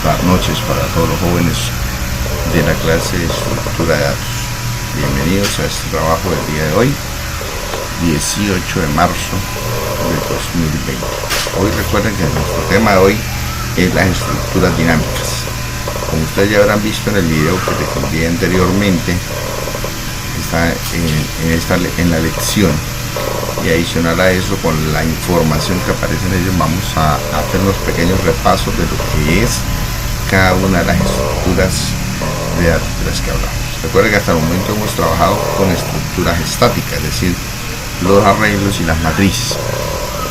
Buenas noches para todos los jóvenes de la clase de estructura de datos. Bienvenidos a este trabajo del día de hoy, 18 de marzo de 2020. Hoy recuerden que nuestro tema de hoy es las estructuras dinámicas. Como ustedes ya habrán visto en el video que les envié anteriormente, está en la lección, y adicional a eso, con la información que aparece en ellos, vamos a hacer unos pequeños repasos de lo que es cada una de las estructuras de datos de las que hablamos. Recuerden que hasta el momento hemos trabajado con estructuras estáticas, es decir, los arreglos y las matrices.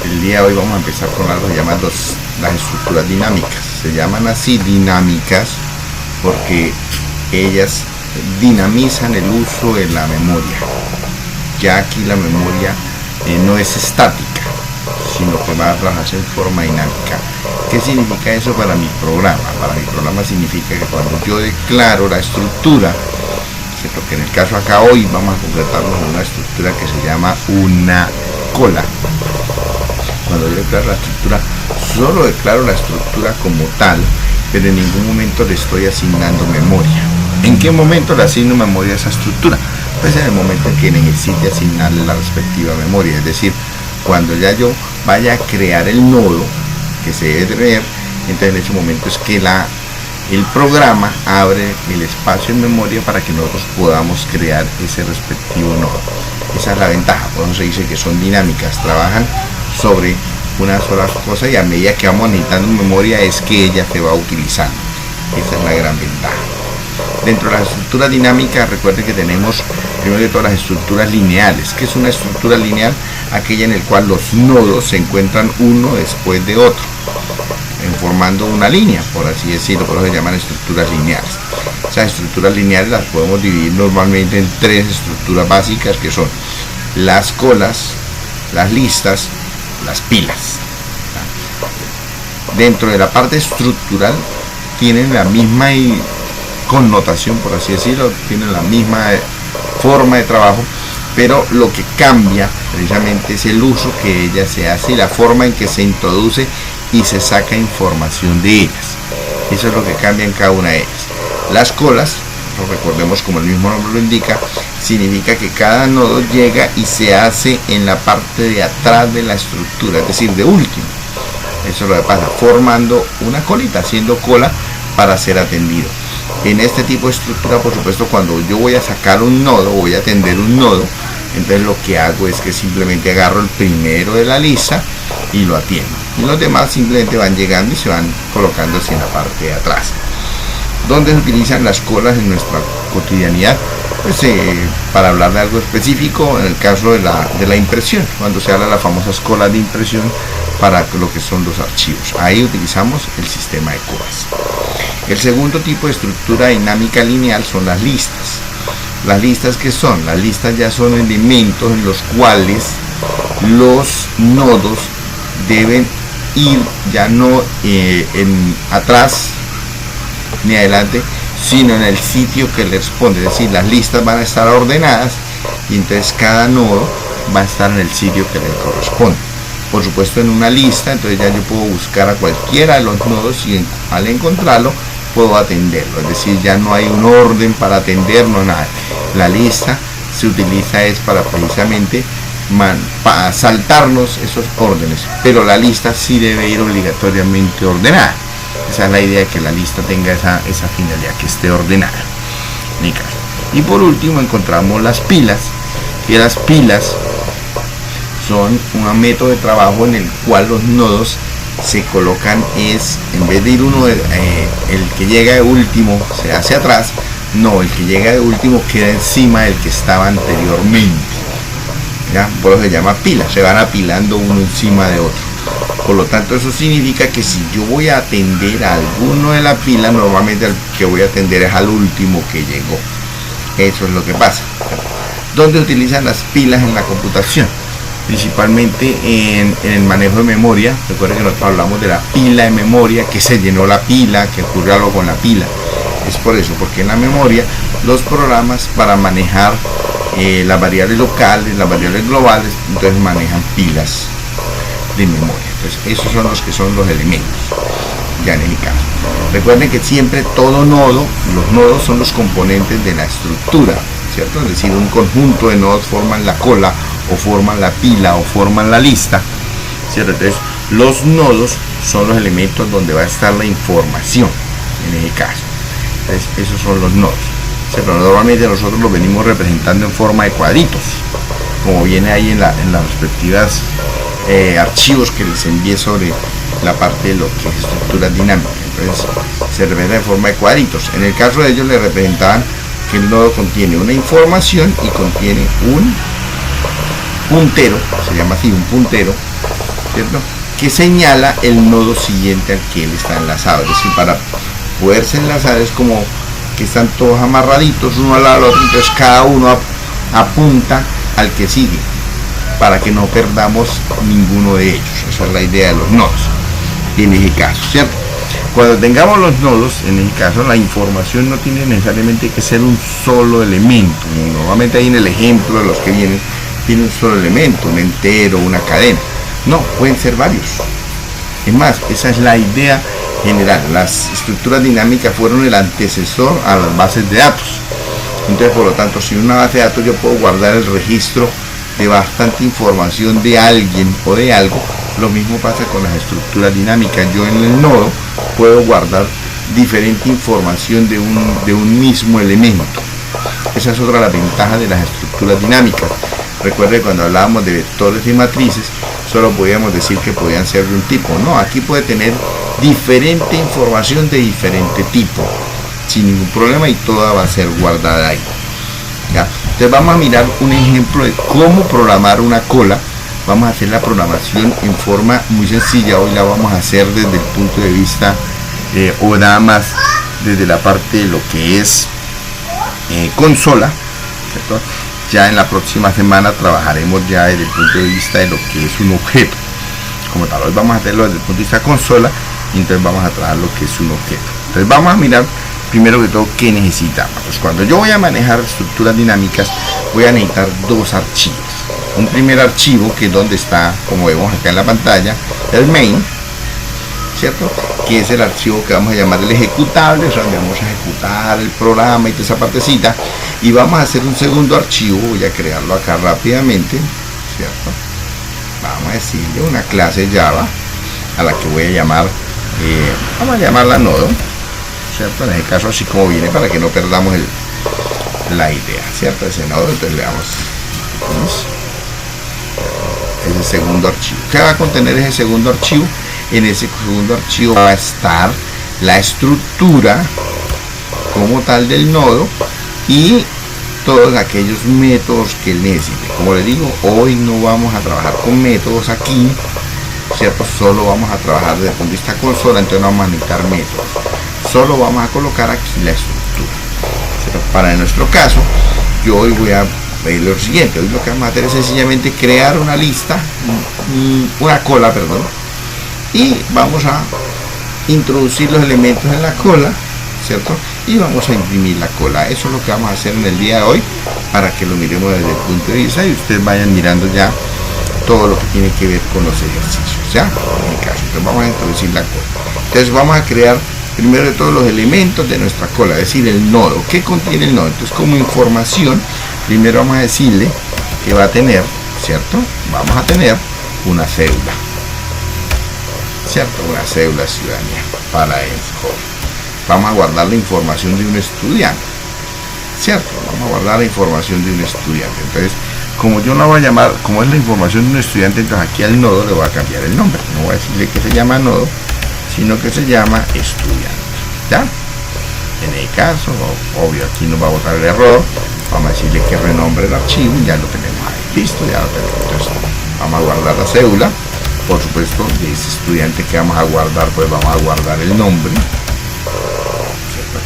El día de hoy vamos a empezar con algo que llaman las estructuras dinámicas. Se llaman así dinámicas porque ellas dinamizan el uso de la memoria. Ya aquí la memoria no es estática, sino que va a trabajarse en forma dinámica. ¿Qué significa eso para mi programa? Para mi programa significa que cuando yo declaro la estructura, ¿cierto? Que en el caso acá hoy vamos a concretarnos en una estructura que se llama una cola. Cuando yo declaro la estructura, solo declaro la estructura como tal, pero en ningún momento le estoy asignando memoria. ¿En qué momento le asigno memoria a esa estructura? Pues en el momento en que necesite asignarle la respectiva memoria, es decir, cuando ya yo vaya a crear el nodo que se debe ver, entonces en ese momento es que el programa abre el espacio en memoria para que nosotros podamos crear ese respectivo nodo. Esa es la ventaja, por eso se dice que son dinámicas, trabajan sobre una sola cosa y a medida que vamos necesitando memoria es que ella se va utilizando. Esa es la gran ventaja. Dentro de las estructuras dinámicas, recuerden que tenemos primero de todas las estructuras lineales. ¿Qué es una estructura lineal? Aquella en la cual los nodos se encuentran uno después de otro, formando una línea, por así decirlo, por eso se llaman estructuras lineales. Esas estructuras lineales las podemos dividir normalmente en tres estructuras básicas, que son las colas, las listas, las pilas. Dentro de la parte estructural tienen la misma connotación, por así decirlo, tienen la misma forma de trabajo, pero lo que cambia precisamente es el uso que ella se hace y la forma en que se introduce y se saca información de ellas. Eso es lo que cambia en cada una de ellas. Las colas, recordemos como el mismo nombre lo indica, significa que cada nodo llega y se hace en la parte de atrás de la estructura, es decir, de último. Eso es lo que pasa, formando una colita, haciendo cola para ser atendido. En este tipo de estructura, por supuesto, cuando yo voy a sacar un nodo, voy a atender un nodo, entonces lo que hago es que simplemente agarro el primero de la lista y lo atiendo. Y los demás simplemente van llegando y se van colocando así en la parte de atrás. ¿Dónde se utilizan las colas en nuestra cotidianidad? Pues para hablar de algo específico, en el caso de la impresión, cuando se habla de las famosas colas de impresión para lo que son los archivos. Ahí utilizamos el sistema de colas. El segundo tipo de estructura dinámica lineal son las listas. Las listas, ¿qué son? Las listas ya son elementos en los cuales los nodos deben ir ya no atrás ni adelante, sino en el sitio que le responde. Es decir, las listas van a estar ordenadas y entonces cada nodo va a estar en el sitio que le corresponde. Por supuesto, en una lista, entonces ya yo puedo buscar a cualquiera de los nodos y al encontrarlo puedo atenderlo. Es decir, ya no hay un orden para atender, no nada. La lista se utiliza es para precisamente para saltarnos esos órdenes, pero la lista sí debe ir obligatoriamente ordenada. Esa es la idea, de que la lista tenga esa finalidad, que esté ordenada. Y por último encontramos las pilas, que las pilas son un método de trabajo en el cual los nodos se colocan en vez de ir uno el que llega de último se hace atrás, no, el que llega de último queda encima del que estaba anteriormente. ¿Ya? Por eso se llama pila, se van apilando uno encima de otro. Por lo tanto, eso significa que si yo voy a atender a alguno de la pila, normalmente el que voy a atender es al último que llegó. Eso es lo que pasa. ¿Dónde utilizan las pilas en la computación? Principalmente en el manejo de memoria. Recuerden que nosotros hablamos de la pila de memoria, que se llenó la pila, que ocurrió algo con la pila. Es por eso, porque en la memoria los programas para manejar las variables locales, las variables globales, entonces manejan pilas de memoria. Entonces esos son los que son los elementos. ya en el caso. Recuerden que siempre todo nodo, los nodos son los componentes de la estructura, ¿cierto? Es decir, un conjunto de nodos forman la cola, o forman la pila, o forman la lista, ¿cierto? Entonces, los nodos son los elementos donde va a estar la información, en ese caso. Entonces, esos son los nodos, ¿cierto? Normalmente nosotros los venimos representando en forma de cuadritos, como viene ahí en las respectivas archivos que les envié sobre la parte de lo que es estructuras dinámicas. Entonces se representa en forma de cuadritos. En el caso de ellos le representaban que el nodo contiene una información y contiene un puntero, se llama así, un puntero, ¿cierto?, que señala el nodo siguiente al que él está enlazado. Es decir, para poderse enlazar es como que están todos amarraditos uno al lado del otro, entonces cada uno apunta al que sigue para que no perdamos ninguno de ellos. Esa es la idea de los nodos en ese caso, ¿cierto? Cuando tengamos los nodos, en ese caso la información no tiene necesariamente que ser un solo elemento. Normalmente ahí en el ejemplo de los que vienen tiene un solo elemento, un entero, una cadena. No, pueden ser varios. Es más, esa es la idea general. Las estructuras dinámicas fueron el antecesor a las bases de datos. Entonces, por lo tanto, si en una base de datos yo puedo guardar el registro de bastante información de alguien o de algo, lo mismo pasa con las estructuras dinámicas. Yo en el nodo puedo guardar diferente información de un mismo elemento. Esa es otra de las ventajas de las estructuras dinámicas. Recuerde, cuando hablábamos de vectores y matrices, solo podíamos decir que podían ser de un tipo. No, aquí puede tener diferente información de diferente tipo, sin ningún problema, y toda va a ser guardada ahí. ¿Ya? Entonces vamos a mirar un ejemplo de cómo programar una cola. Vamos a hacer la programación en forma muy sencilla. Hoy la vamos a hacer desde el punto de vista o nada más desde la parte de lo que es consola, ¿cierto? Ya en la próxima semana trabajaremos ya desde el punto de vista de lo que es un objeto como tal. Hoy vamos a hacerlo desde el punto de vista consola, y entonces vamos a trabajar lo que es un objeto. Entonces vamos a mirar primero que todo qué necesitamos. Pues cuando yo voy a manejar estructuras dinámicas, voy a necesitar dos archivos. Un primer archivo, que es donde está, como vemos acá en la pantalla, el main, ¿cierto?, que es el archivo que vamos a llamar el ejecutable, o sea, donde vamos a ejecutar el programa y toda esa partecita. Y vamos a hacer un segundo archivo, voy a crearlo acá rápidamente, ¿cierto? Vamos a decirle una clase Java a la que voy a llamar, vamos a llamarla nodo, ¿cierto? En este caso así como viene, para que no perdamos la idea, ¿cierto? Ese nodo. Entonces le damos ese segundo archivo. ¿Qué va a contener ese segundo archivo? En ese segundo archivo va a estar la estructura como tal del nodo y todos aquellos métodos que él necesite. Como les digo, hoy no vamos a trabajar con métodos aquí, ¿cierto? Solo vamos a trabajar desde el punto de vista consola, entonces no vamos a necesitar métodos. Solo vamos a colocar aquí la estructura, ¿cierto? Para nuestro caso, yo hoy voy a ver lo siguiente. Hoy lo que vamos a hacer es sencillamente crear una lista, una cola, perdón, y vamos a introducir los elementos en la cola, ¿cierto? Y vamos a imprimir la cola. Eso es lo que vamos a hacer en el día de hoy, para que lo miremos desde el punto de vista y ustedes vayan mirando ya todo lo que tiene que ver con los ejercicios, ¿ya? En mi caso, entonces vamos a introducir la cola. Entonces vamos a crear primero de todos los elementos de nuestra cola, es decir, el nodo. ¿Qué contiene el nodo? Entonces, como información, primero vamos a decirle que va a tener, ¿cierto? Vamos a tener una cédula, ¿cierto? Una cédula de ciudadanía para el joven. Vamos a guardar la información de un estudiante, ¿cierto? Vamos a guardar la información de un estudiante. Entonces, como yo no voy a llamar, como es la información de un estudiante, entonces aquí al nodo le voy a cambiar el nombre. No voy a decirle que se llama nodo, sino que se llama estudiante, ¿ya? En el caso, obvio, aquí nos va a botar el error. Vamos a decirle que renombre el archivo y ya lo tenemos ahí. Listo, ya lo tenemos. Entonces, vamos a guardar la cédula. Por supuesto, de ese estudiante que vamos a guardar, pues vamos a guardar el nombre.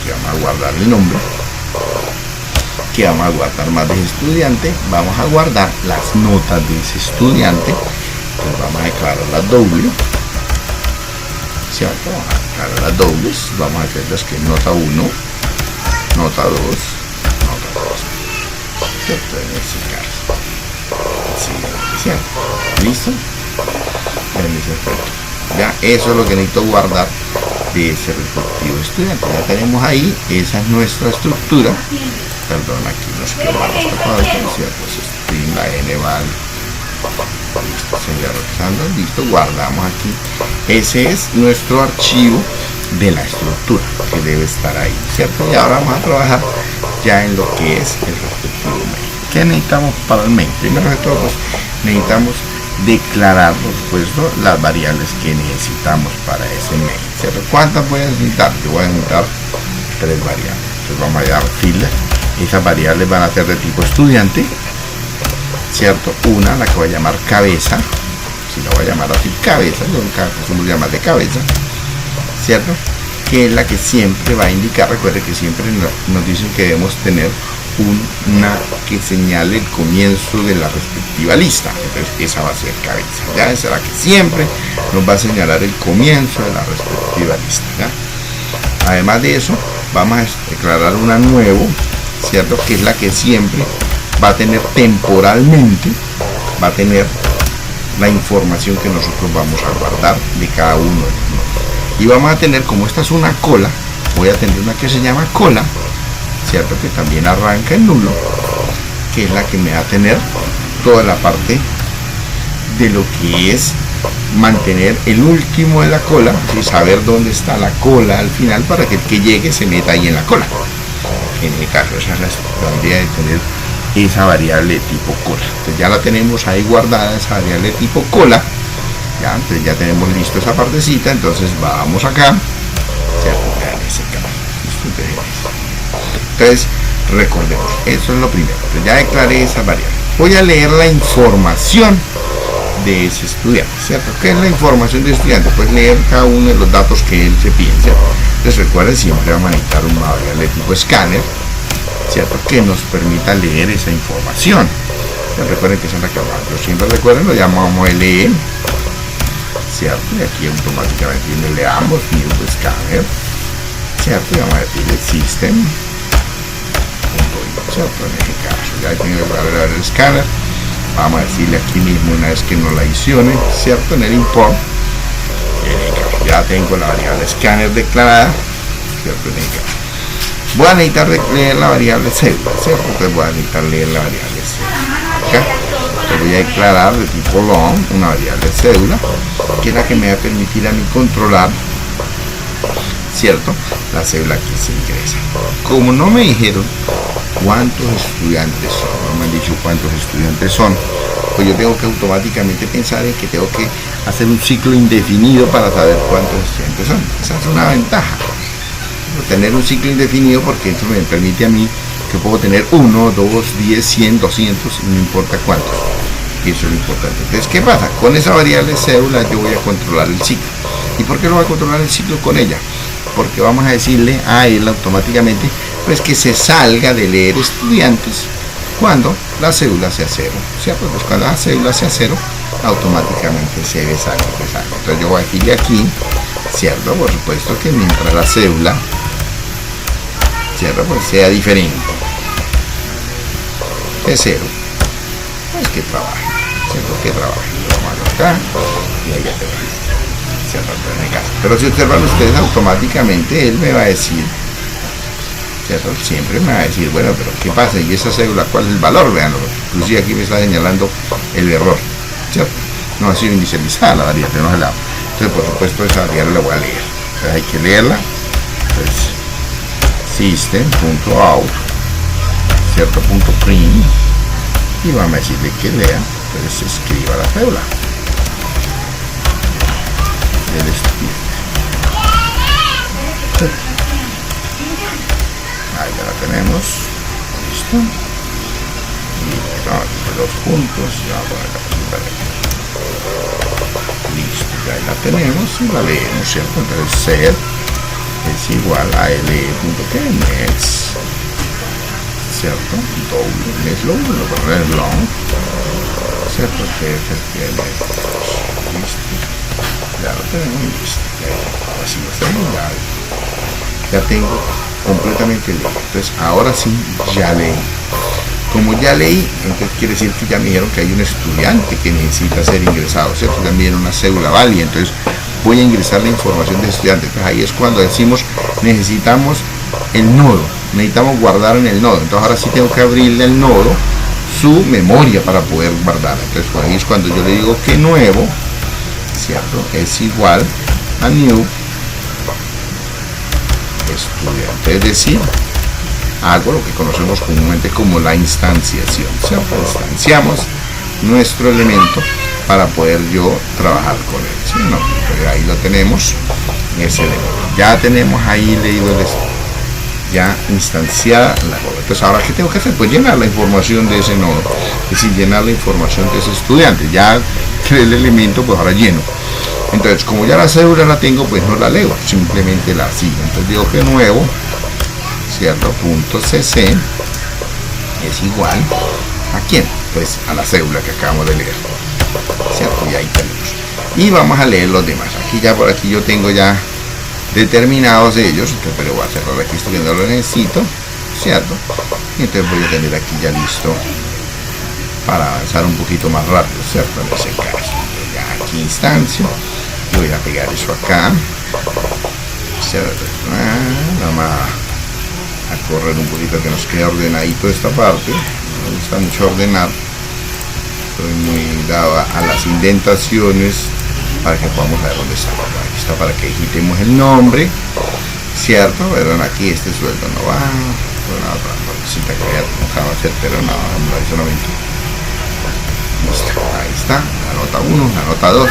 Aquí vamos a guardar el nombre. Que vamos a guardar más de ese estudiante. Vamos a guardar las notas de ese estudiante. Entonces vamos a declarar las dobles, ¿cierto? Vamos a declarar las dobles. Vamos a hacerlas que nota 1, nota 2, nota 2, ¿cierto? En ese caso. Sí, ¿cierto? ¿Listo? En ese efecto. Ya, eso es lo que necesito guardar de ese respectivo estudiante. Ya tenemos ahí, esa es nuestra estructura. Perdón, aquí nos quedó mal esta parte, ¿cierto? String, la n vale. Listo, señor Alexander, listo, guardamos aquí. Ese es nuestro archivo de la estructura que debe estar ahí, ¿cierto? Y ahora vamos a trabajar ya en lo que es el respectivo main. ¿Qué necesitamos para el main? Primero de todo, pues, necesitamos declarar, por supuesto, las variables que necesitamos para ese main, ¿cierto? ¿Cuántas voy a necesitar? Yo voy a necesitar 3 variables. Entonces vamos a dar fila. Esas variables van a ser de tipo estudiante, ¿cierto? Una, la que voy a llamar cabeza, si la voy a llamar así, cabeza, yo nunca acostumbro llamarle cabeza, ¿cierto? Que es la que siempre va a indicar, recuerde que siempre nos dicen que debemos tener una que señale el comienzo de la respectiva lista. Entonces esa va a ser cabeza, ya esa es la que siempre nos va a señalar el comienzo de la respectiva lista, ¿ya? Además de eso, vamos a declarar una nuevo, ¿cierto? Que es la que siempre va a tener temporalmente, va a tener la información que nosotros vamos a guardar de cada uno de los nodos. Y vamos a tener, como esta es una cola, voy a tener una que se llama cola, ¿cierto? Que también arranca en nulo, que es la que me va a tener toda la parte de lo que es mantener el último de la cola y saber dónde está la cola al final para que el que llegue se meta ahí en la cola. En mi caso, esa es la estructura de tener esa variable tipo cola. Entonces ya la tenemos ahí guardada, esa variable tipo cola. Ya, entonces ya tenemos listo esa partecita. Entonces vamos acá, entonces recordemos, eso es lo primero. Entonces ya declaré esa variable. Voy a leer la información de ese estudiante, ¿cierto? ¿Qué es la información del estudiante? Pues leer cada uno de los datos que él se piensa. Entonces recuerden, siempre vamos a necesitar una variable tipo escáner, ¿cierto? Que nos permita leer esa información. Entonces, recuerden que esa es la que yo siempre recuerden, lo llamamos LE, ¿cierto? Y aquí automáticamente le leamos new scanner, ¿cierto? Y vamos a decirle system, ¿cierto? En este caso, ya tengo que poner el escáner. Vamos a decirle aquí mismo, una vez que nos la adicione, ¿cierto? En el import, ya tengo la variable scanner declarada, ¿cierto? En el caso. Voy a necesitar leer la variable cédula, ¿cierto? Entonces voy a necesitar leer la variable cédula. ¿Okay? Entonces voy a declarar de tipo long una variable cédula, que es la que me va a permitir a mí controlar, ¿cierto? La cédula que se ingresa. Como no me dijeron cuántos estudiantes son, no me han dicho cuántos estudiantes son, pues yo tengo que automáticamente pensar en que tengo que hacer un ciclo indefinido para saber cuántos estudiantes son. Esa es una ventaja, tener un ciclo indefinido, porque eso me permite a mí que puedo tener 1, 2, 10, 100, 200, no importa cuántos. Eso es lo importante. Entonces, ¿qué pasa? Con esa variable cédula yo voy a controlar el ciclo. ¿Y por qué lo voy a controlar el ciclo con ella? Porque vamos a decirle a él automáticamente pues que se salga de leer estudiantes cuando la cédula sea 0, ¿cierto? Pues cuando la cédula sea 0, automáticamente se debe salir de esa. Entonces yo voy a decirle aquí, ¿cierto? Por supuesto que mientras la cédula, ¿cierto? Pues sea diferente de 0, pues que trabaje, ¿cierto? Que trabaje. Lo vamos acá y ahí ya te va. Pero si observan ustedes, automáticamente él me va a decir, ¿cierto? Siempre me va a decir, bueno, pero ¿qué pasa? ¿Y esa cédula cuál es el valor? Veanlo, inclusive aquí me está señalando el error, ¿cierto? No ha sido inicializada la variable, no se la. Entonces, por supuesto, esa variable la voy a leer. Entonces hay que leerla. Entonces, system.out, ¿cierto? .print, y vamos a decirle que lea, entonces escriba la cédula del estudiante. Ahí ya la tenemos, listo, y los puntos, ya voy a poner listo, ya ahí la tenemos y la leemos, ¿cierto? Entonces set es igual a l.next, ¿cierto? Doble es lo long, ¿cierto? Listo, ya lo tenemos listo, así lo hacemos, ya tengo completamente leído. Entonces ahora sí ya leí. Como ya leí, entonces quiere decir que ya me dijeron que hay un estudiante que necesita ser ingresado, ¿cierto? También una cédula válida. Entonces voy a ingresar la información de estudiante. Entonces ahí es cuando decimos necesitamos el nodo, necesitamos guardar en el nodo. Entonces ahora sí tengo que abrirle al nodo su memoria para poder guardar. Entonces por ahí es cuando yo le digo que nuevo, ¿cierto?, es igual a new estudiante, es decir, hago lo que conocemos comúnmente como la instanciación, ¿cierto? Instanciamos nuestro elemento para poder yo trabajar con él, ¿sí? No, entonces ahí lo tenemos, ese elemento. Ya tenemos ahí leído ya instanciada la cola. Entonces ahora ¿qué tengo que hacer? Pues llenar la información de ese nodo, es decir, llenar la información de ese estudiante. Ya creé el elemento, pues ahora lleno. Entonces como ya la cédula la tengo, pues no la leo, simplemente la sigo. Entonces digo que nuevo, cierto, punto cc es igual a quién, pues a la cédula que acabamos de leer, cierto, y ahí tenemos. Y vamos a leer los demás. Aquí ya por aquí yo tengo ya determinados ellos, entonces, pero voy a cerrar aquí esto que no lo necesito, cierto, y entonces voy a tener aquí ya listo para avanzar un poquito más rápido, cierto, en ese caso. Entonces, ya aquí instancio, y voy a pegar eso acá, cierto, vamos a correr un poquito que nos quede ordenadito esta parte. Me gusta mucho ordenar, soy muy dado a las indentaciones para que podamos ver dónde está. Aquí está para que digitemos el nombre, cierto, verán aquí este sueldo no va, bueno, otra cosita que ya dejaba hacer, pero no, eso no me entiendo. Listo, ahí está, la nota 1, la nota 2,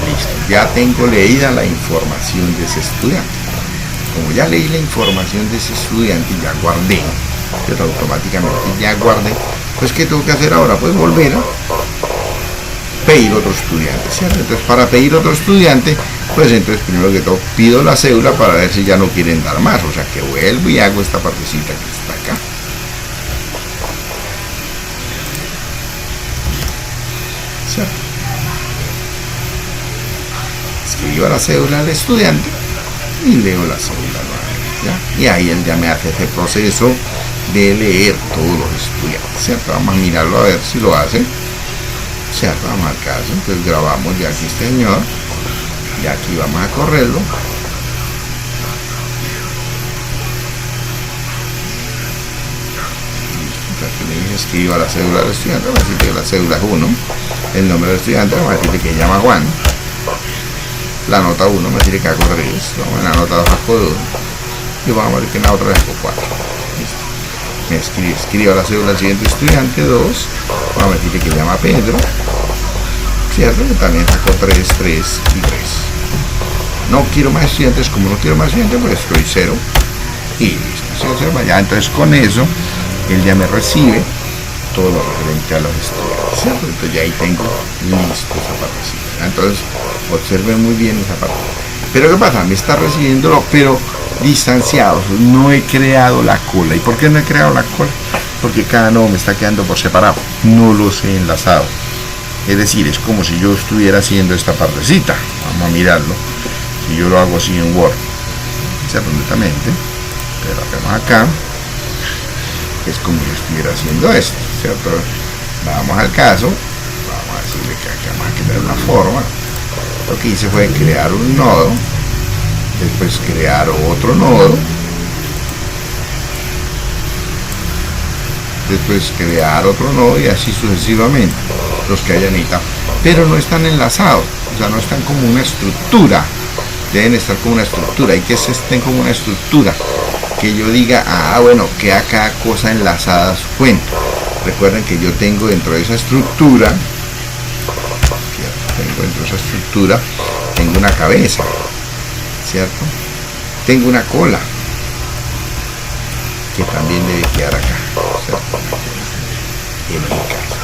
listo, ya tengo leída la información de ese estudiante. Como ya leí la información de ese estudiante y ya guardé, pero automáticamente ya guardé, pues ¿qué tengo que hacer ahora? Pues volver a pedir otro estudiante, ¿cierto? Entonces para pedir otro estudiante, pues entonces primero que todo pido la cédula para ver si ya no quieren dar más, o sea que vuelvo y hago esta partecita que está acá, ¿cierto? Escribo la cédula del estudiante y leo la cédula nuevamente, ¿ya? Y ahí él ya me hace ese proceso de leer todos los estudiantes, ¿cierto? Vamos a mirarlo a ver si lo hace, ¿cierto? Vamos al caso, entonces grabamos ya aquí este señor, y aquí vamos a correrlo, aquí le dije escriba la cédula del estudiante, vamos a decir que la cédula es 1, el nombre del estudiante, vamos a decirle que llama Juan, la nota 1, me decirle que hago 3, vamos a la nota 2 hago 2, y vamos a ver que en la otra hago 4, listo. Me escriba la cédula del siguiente estudiante 2, vamos a decirle que llama Pedro, cierto, que también sacó 3, 3 y 3. No quiero más estudiantes, como no quiero más estudiantes, pues estoy 0 y listo, ¿sí? Ya, entonces con eso él ya me recibe todo lo referente a los estudiantes, ¿cierto? Entonces ya ahí tengo listo esa partecita. Entonces observen muy bien esa parte. Pero ¿qué pasa? Me está recibiéndolo, pero distanciados, no he creado la cola. ¿Y por qué no he creado la cola? Porque cada nodo me está quedando por separado, no los he enlazado. Es decir, es como si yo estuviera haciendo esta partecita. Vamos a mirarlo. Si yo lo hago así en Word, ¿cierto? Netamente, pero hacemos acá, es como si estuviera haciendo esto, ¿cierto? Vamos al caso, vamos a decirle que acá vamos a crear una forma. Lo que hice fue crear un nodo, después crear otro nodo, después crear otro nodo y así sucesivamente, los que hayan necesitado, pero no están enlazados, o sea, no están como una estructura, deben estar como una estructura, y que se estén como una estructura, que yo diga, bueno, queda cada cosa enlazada a su cuento. Recuerden que yo tengo dentro de esa estructura, tengo una cabeza, ¿cierto? Tengo una cola, que también debe quedar acá, ¿cierto? En mi caso,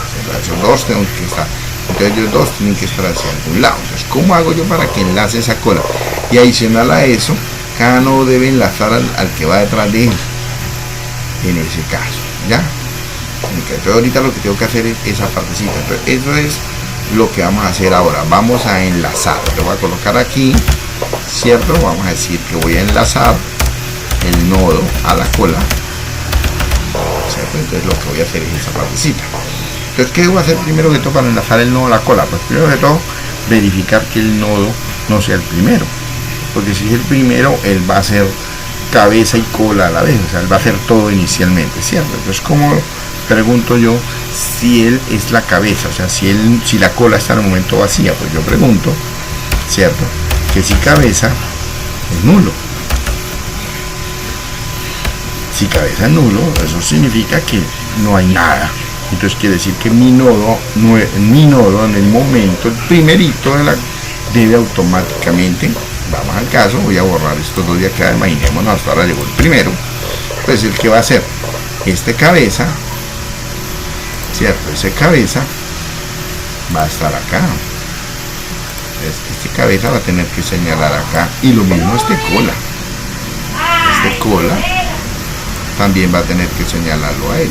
esos dos tengo que estar, entonces ellos dos tienen que estar hacia algún lado. Entonces, ¿cómo hago yo para que enlace esa cola? Y adicional a eso, cada nodo debe enlazar al que va detrás de él, en ese caso, ¿ya? Entonces ahorita lo que tengo que hacer es esa partecita. Entonces eso es lo que vamos a hacer ahora. Vamos a enlazar, lo voy a colocar aquí, ¿cierto? Vamos a decir que voy a enlazar el nodo a la cola, ¿cierto? Entonces lo que voy a hacer es esa partecita. Entonces, ¿qué debo hacer primero que todo para enlazar el nodo a la cola? Pues primero que todo verificar que el nodo no sea el primero, porque si es el primero, él va a hacer cabeza y cola a la vez, o sea, él va a hacer todo inicialmente, ¿cierto? Entonces, ¿cómo pregunto yo si él es la cabeza? O sea, si la cola está en el momento vacía, pues yo pregunto, ¿cierto?, que si cabeza es nulo. Si cabeza es nulo, eso significa que no hay nada. Entonces quiere decir que mi nodo en el momento, el primerito debe automáticamente, vamos al caso, voy a borrar estos dos de acá, imaginémonos, hasta ahora llegó el primero, pues el que va a hacer este cabeza, ¿cierto? Ese cabeza va a estar acá. Este cabeza va a tener que señalar acá, y lo mismo este cola también va a tener que señalarlo a él,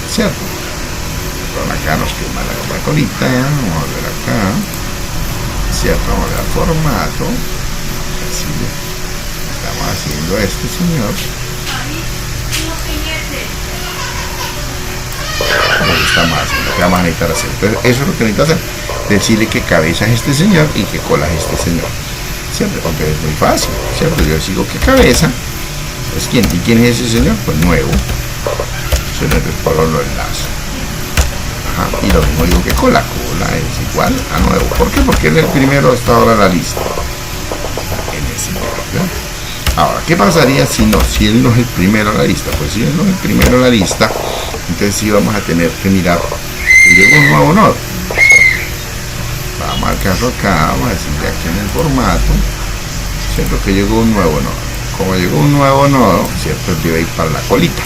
¿cierto? Por acá nos quema la colita, vamos a ver acá, ¿cierto? Vamos a ver el formato, así estamos haciendo a este señor, lo estamos haciendo, que vamos a necesitar hacer. Entonces, eso es lo que necesito hacer, decirle que cabeza es este señor y que cola es este señor, ¿cierto? Porque es muy fácil, ¿cierto? Yo digo que cabeza es quién, y quién es ese señor, pues nuevo, se le reparo lo enlazo. Ajá. Y lo mismo digo que cola es igual a nuevo. ¿Por qué? Porque él es el primero hasta ahora en la lista, en ese orden. Ahora, ¿qué pasaría si él no es el primero en la lista? Pues si él no es el primero en la lista, entonces sí vamos a tener que mirar que llegó un nuevo nodo. Vamos al caso acá, vamos a decirle aquí en el formato, ¿cierto?, que llegó un nuevo nodo. Como llegó un nuevo nodo, ¿cierto?, debe ir para la colita.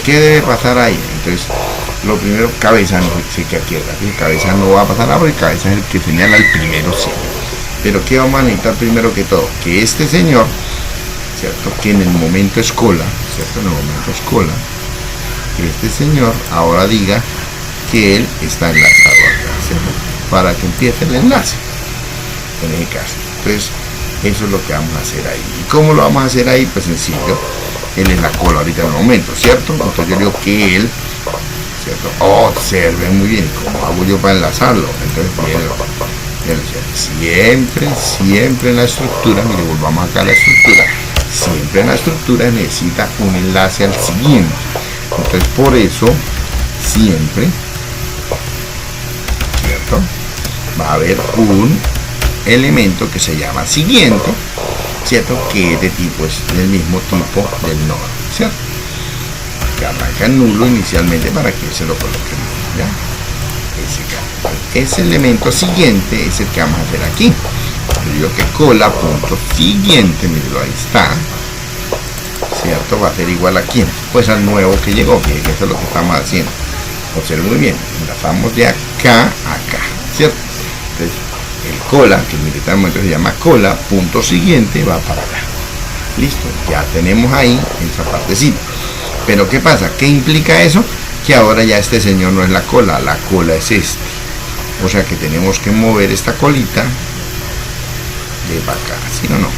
¿Qué debe pasar ahí? Entonces, lo primero, cabeza, no sé qué aquí, cabeza no va a pasar nada, porque cabeza es el que señala el primero siempre. Pero ¿qué vamos a necesitar primero que todo? Que este señor, ¿cierto?, que en el momento es cola, ¿cierto?, en el momento es cola, que este señor ahora diga que él está enlazado acá, ¿cierto?, para que empiece el enlace, en ese caso. Entonces, eso es lo que vamos a hacer ahí. ¿Y cómo lo vamos a hacer ahí? Pues sencillo. Él es la cola ahorita en el momento, ¿cierto? Entonces yo digo que él, ¿cierto? Observen muy bien cómo hago yo para enlazarlo. Entonces siempre en la estructura, mire, volvamos acá a la estructura. Siempre en la estructura necesita un enlace al siguiente. Entonces por eso siempre, ¿cierto?, va a haber un elemento que se llama siguiente, ¿cierto?, que es de tipo, es del mismo tipo del nodo, ¿cierto?, que arranca en nulo inicialmente para que se lo coloque, ¿ya? Ese elemento siguiente es el que vamos a hacer aquí. Yo digo que cola punto siguiente, míralo, ahí está, ¿cierto?, va a ser igual a quién, pues al nuevo que llegó, que eso es lo que estamos haciendo. Observen muy bien, enlazamos de acá a acá, ¿cierto? Entonces, el cola, que en este momento se llama cola, punto siguiente, va para acá. Listo, ya tenemos ahí esa partecita. Pero ¿qué pasa? ¿Qué implica eso? Que ahora ya este señor no es la cola es este. O sea que tenemos que mover esta colita de para acá, ¿sí o no?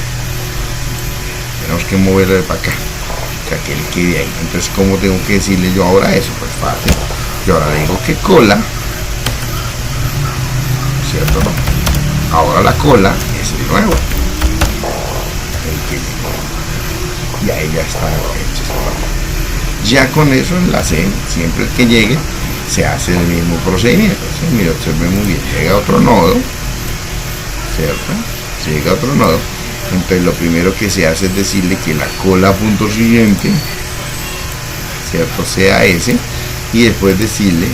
Tenemos que moverlo de para acá, o sea que él quede ahí. Entonces, ¿cómo tengo que decirle yo ahora eso? Pues fácil. Yo ahora le digo que cola, ¿cierto? No. Ahora la cola es el nuevo, el que llegó, y ahí ya está hecho. Ya con eso enlace, siempre el que llegue se hace el mismo procedimiento. ¿Sí? Mira, observen muy bien, llega otro nodo, ¿cierto? Llega otro nodo, entonces lo primero que se hace es decirle que la cola punto siguiente, ¿cierto?, sea ese, y después decirle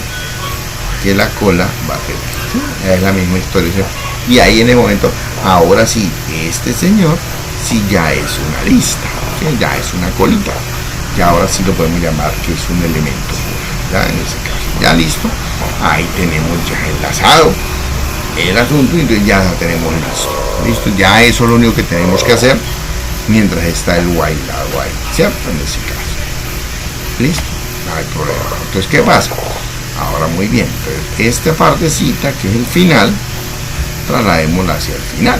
que la cola va a ser, ¿sí?, es la misma historia, ¿sí? Y ahí en el momento, ahora sí, este señor sí ya es una lista, ¿sí?, ya es una colita, ya ahora sí lo podemos llamar que es un elemento, ya en ese caso, ya listo, ahí tenemos ya enlazado el asunto, y entonces ya tenemos listo, ya eso es lo único que tenemos que hacer mientras está el while lado ahí, ¿cierto?, en ese caso, listo, no hay problema. Entonces, ¿qué pasa? Ahora muy bien, entonces esta partecita que es el final, trasladémosla hacia el final,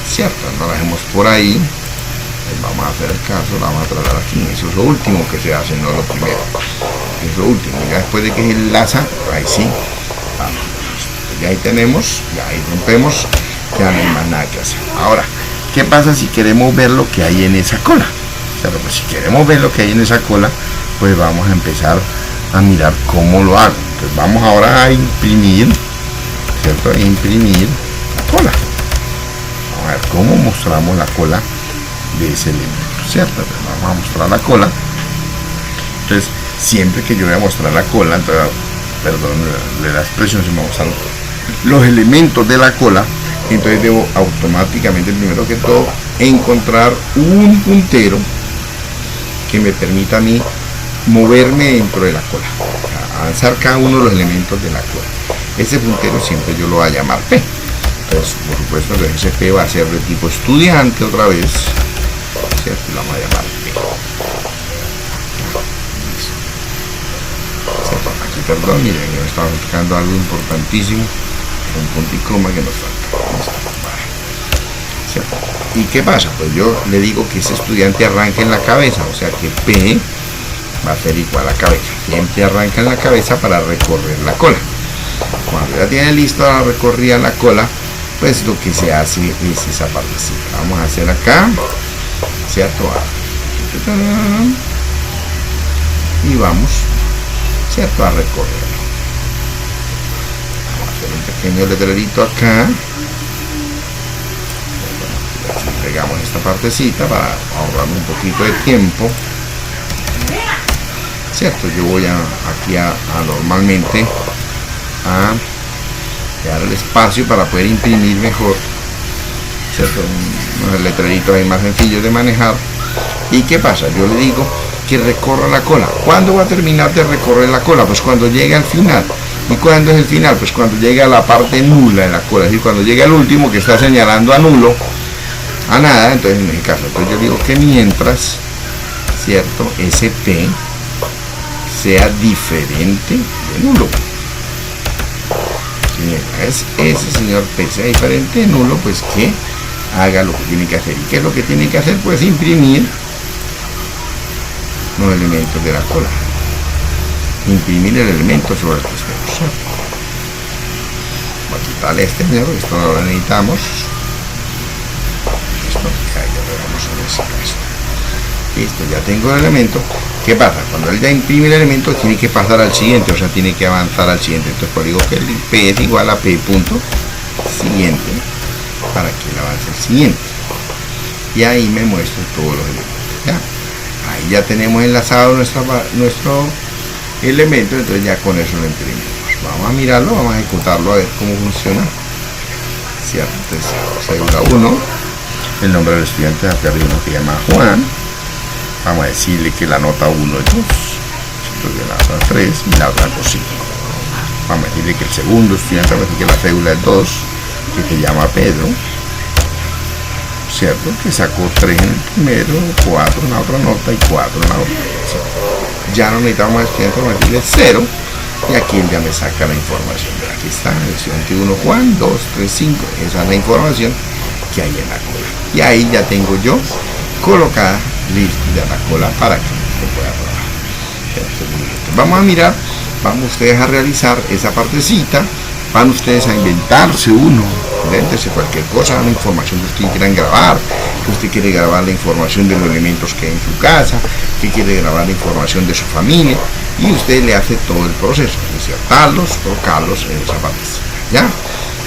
¿cierto? No la dejemos por ahí, vamos a hacer el caso, la vamos a trasladar aquí. Eso es lo último que se hace, no lo primero, es lo último. Ya después de que se enlaza, ahí sí, vamos, ya ahí tenemos, ya ahí rompemos, ya no hay más nada que hacer. Ahora, ¿qué pasa si queremos ver lo que hay en esa cola? Pero pues si queremos ver lo que hay en esa cola, pues vamos a empezar a mirar cómo lo hago. Entonces vamos ahora a imprimir, ¿cierto? A imprimir la cola. Vamos a ver cómo mostramos la cola de ese elemento, ¿cierto? Entonces vamos a mostrar la cola. Entonces, siempre que yo voy a mostrar la cola, entonces, perdón, de la expresión se me mostran los elementos de la cola, entonces debo automáticamente, primero que todo, encontrar un puntero que me permita a mí moverme dentro de la cola, avanzar cada uno de los elementos de la cola. Ese puntero siempre yo lo voy a llamar P. Entonces, por supuesto, ese P va a ser de tipo estudiante otra vez, ¿cierto? Lo vamos a llamar P. Aquí, perdón, miren, yo estaba buscando algo importantísimo, un punto y coma que nos falta. ¿Cierto? ¿Y qué pasa? Pues yo le digo que ese estudiante arranque en la cabeza, o sea que P va a ser igual a cabeza. Siempre arranca en la cabeza para recorrer la cola. Cuando ya tiene lista la recorrida la cola, pues lo que se hace es esa partecita. Vamos a hacer acá, ¿cierto? Y vamos, ¿cierto? A recorrer. Vamos a hacer un pequeño letrerito acá. Pegamos esta partecita para ahorrar un poquito de tiempo, ¿cierto? Yo voy aquí a normalmente a crear el espacio para poder imprimir mejor, ¿cierto? Unos letreritos ahí más sencillos de manejar. ¿Y qué pasa? Yo le digo que recorra la cola. ¿Cuándo va a terminar de recorrer la cola? Pues cuando llegue al final. ¿Y cuándo es el final? Pues cuando llega a la parte nula de la cola, es decir, cuando llega el último que está señalando a nulo, a nada. Entonces en ese caso, entonces yo digo que mientras, ¿cierto? Ese P sea diferente de nulo. Si ese señor P sea diferente de nulo, pues que haga lo que tiene que hacer. ¿Y qué es lo que tiene que hacer? Pues imprimir los elementos de la cola. Imprimir el elemento sobre el que estemos. Voy a quitarle este negro, esto no lo necesitamos. Listo, ya tengo el elemento. ¿Qué pasa? Cuando él ya imprime el elemento, tiene que pasar al siguiente, o sea, tiene que avanzar al siguiente. Entonces, pues digo que el P es igual a P punto siguiente para que él avance al siguiente. Y ahí me muestro todos los elementos. ¿Ya? Ahí ya tenemos enlazado nuestro elemento, entonces ya con eso lo imprimimos. Vamos a mirarlo, vamos a ejecutarlo a ver cómo funciona. ¿Cierto? Entonces, cédula 1. El nombre del estudiante acá arriba se llama Juan. Vamos a decirle que la nota 1 es 2, entonces la nota 3 y la otra 5. Vamos a decirle que el segundo estudiante, vamos a decir que la cédula es 2, que se llama Pedro, ¿cierto? Que sacó 3 en el primero, 4 en la otra nota y 4 en la otra. ¿Cierto? Ya no necesitamos al estudiante, vamos a decirle 0, y aquí él ya me saca la información. Aquí está el estudiante 1 Juan, 2, 3, 5, esa es la información que hay en la cola. Y ahí ya tengo yo colocada lista la cola para que se pueda trabajar. Vamos a mirar, vamos ustedes a realizar esa partecita, van ustedes a inventarse uno, invéntese cualquier cosa, una información que ustedes quieran grabar, que usted quiere grabar la información de los elementos que hay en su casa, que quiere grabar la información de su familia, y usted le hace todo el proceso, insertarlos, colocarlos en esa partecita, ¿ya?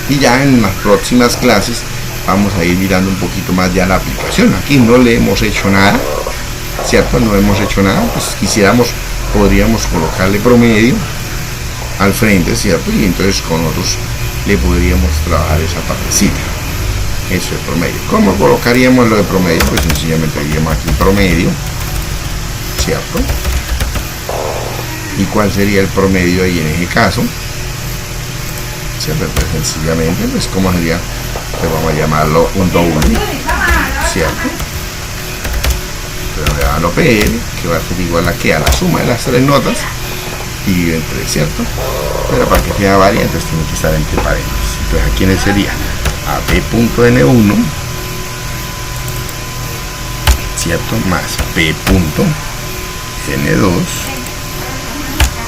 Y ya en las próximas clases vamos a ir mirando un poquito más ya la aplicación. Aquí no le hemos hecho nada, ¿cierto? No hemos hecho nada, pues quisiéramos, podríamos colocarle promedio al frente, ¿cierto? Y entonces con otros le podríamos trabajar esa partecita. Eso es promedio. ¿Cómo colocaríamos lo de promedio? Pues sencillamente diríamos aquí promedio, ¿cierto? ¿Y cuál sería el promedio ahí en ese caso? ¿Cierto? Pues sencillamente, pues ¿cómo sería? Pues vamos a llamarlo un doble, ¿cierto? Pero le dan lo PL, que va a ser igual a que a la suma de las tres notas dividido entre, ¿cierto? Pero para que sea variante, entonces tiene que estar entre paréntesis. Entonces aquí sería AP.N1, ¿cierto? Más P.N2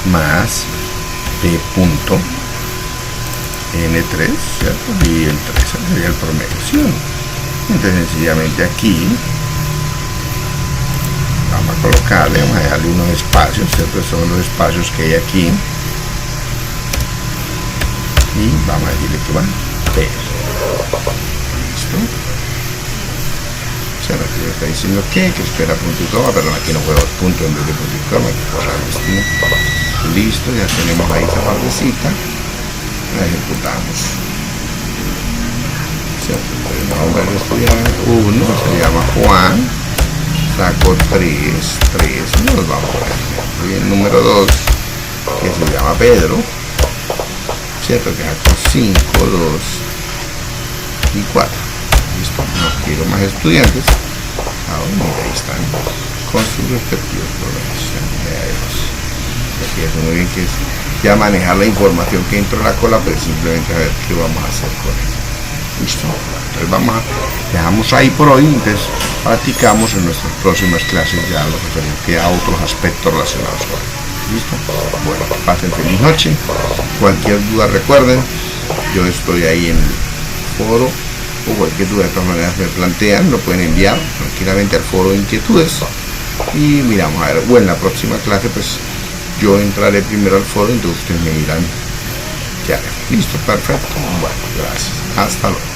más P.N3, N3, ¿cierto? Y el 3 sería el promedio 100. Entonces sencillamente aquí vamos a colocarle, vamos a dejarle unos espacios, ¿cierto? Son los espacios que hay aquí. Y vamos a decirle que va a ver. Listo. O sea, aquí me está diciendo que espera punto y coma, perdón, aquí no puedo punto en vez de punto y coma, aquí por la destino. Listo, ya tenemos ahí esa partecita. La ejecutamos. ¿Cierto? El nombre del estudiante 1 se llama Juan. Saco 3, y nos vamos a ver. Y el número 2, que se llama Pedro. ¿Cierto? Que saco 5, 2 y 4. Listo, no quiero más estudiantes. Ahora mira, ahí están con sus respectivos problemas. Aquí es muy bien que es ya manejar la información que entra a la cola, pero simplemente a ver qué vamos a hacer con ella. Listo, entonces dejamos ahí por hoy, entonces practicamos en nuestras próximas clases ya lo referente a otros aspectos relacionados con ello. Listo, bueno, pasen feliz noche. Cualquier duda recuerden, yo estoy ahí en el foro, o cualquier duda de todas maneras me plantean, lo pueden enviar tranquilamente al foro de inquietudes y miramos a ver, o en la próxima clase pues yo entraré primero al foro, entonces ustedes me dirán qué haremos. Listo, perfecto, bueno, gracias, hasta luego.